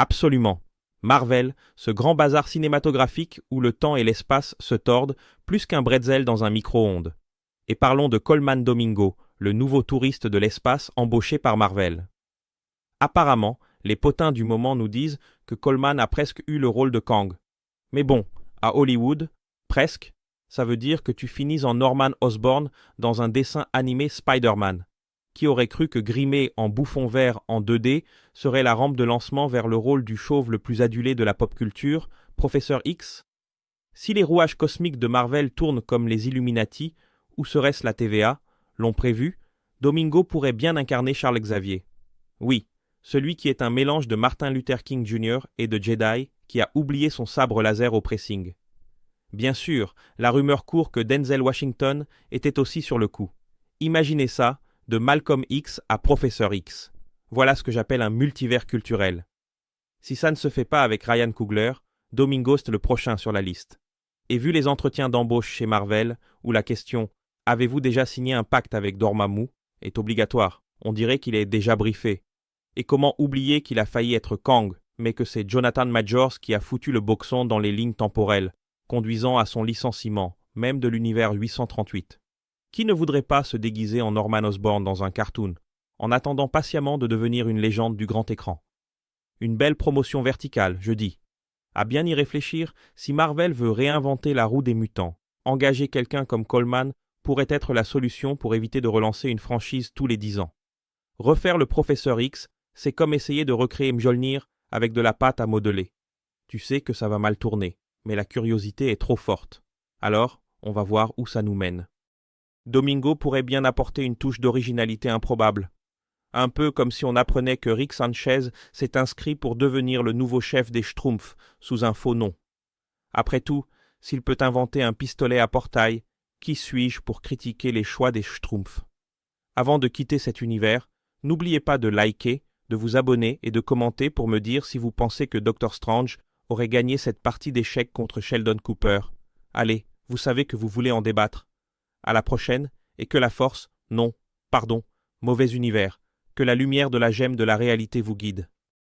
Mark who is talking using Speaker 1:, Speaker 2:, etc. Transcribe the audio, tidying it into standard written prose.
Speaker 1: Absolument. Marvel, ce grand bazar cinématographique où le temps et l'espace se tordent plus qu'un bretzel dans un micro-ondes. Et parlons de Colman Domingo, le nouveau touriste de l'espace embauché par Marvel. Apparemment, les potins du moment nous disent que Coleman a presque eu le rôle de Kang. Mais bon, à Hollywood, presque, ça veut dire que tu finis en Norman Osborn dans un dessin animé Spider-Man. Qui aurait cru que grimé en bouffon vert en 2D serait la rampe de lancement vers le rôle du chauve le plus adulé de la pop culture, Professeur X? Si les rouages cosmiques de Marvel tournent comme les Illuminati, ou serait-ce la TVA, l'ont prévu, Domingo pourrait bien incarner Charles Xavier. Oui, celui qui est un mélange de Martin Luther King Jr. et de Jedi qui a oublié son sabre laser au pressing. Bien sûr, la rumeur court que Denzel Washington était aussi sur le coup. Imaginez ça, de Malcolm X à Professeur X. Voilà ce que j'appelle un multivers culturel. Si ça ne se fait pas avec Ryan Coogler, Domingo est le prochain sur la liste. Et vu les entretiens d'embauche chez Marvel, où la question « Avez-vous déjà signé un pacte avec Dormammu ?» est obligatoire, on dirait qu'il est déjà briefé. Et comment oublier qu'il a failli être Kang, mais que c'est Jonathan Majors qui a foutu le boxon dans les lignes temporelles, conduisant à son licenciement, même de l'univers 838. Qui ne voudrait pas se déguiser en Norman Osborn dans un cartoon, en attendant patiemment de devenir une légende du grand écran? Une belle promotion verticale, je dis. À bien y réfléchir, si Marvel veut réinventer la roue des mutants, engager quelqu'un comme Coleman pourrait être la solution pour éviter de relancer une franchise tous les 10 ans. Refaire le Professeur X, c'est comme essayer de recréer Mjolnir avec de la pâte à modeler. Tu sais que ça va mal tourner, mais la curiosité est trop forte. Alors, on va voir où ça nous mène. Domingo pourrait bien apporter une touche d'originalité improbable. Un peu comme si on apprenait que Rick Sanchez s'est inscrit pour devenir le nouveau chef des Schtroumpfs sous un faux nom. Après tout, s'il peut inventer un pistolet à portail, qui suis-je pour critiquer les choix des Schtroumpfs? Avant de quitter cet univers, n'oubliez pas de liker, de vous abonner et de commenter pour me dire si vous pensez que Dr. Strange aurait gagné cette partie d'échecs contre Sheldon Cooper. Allez, vous savez que vous voulez en débattre. À la prochaine, et que la force, non, pardon, mauvais univers, que la lumière de la gemme de la réalité vous guide.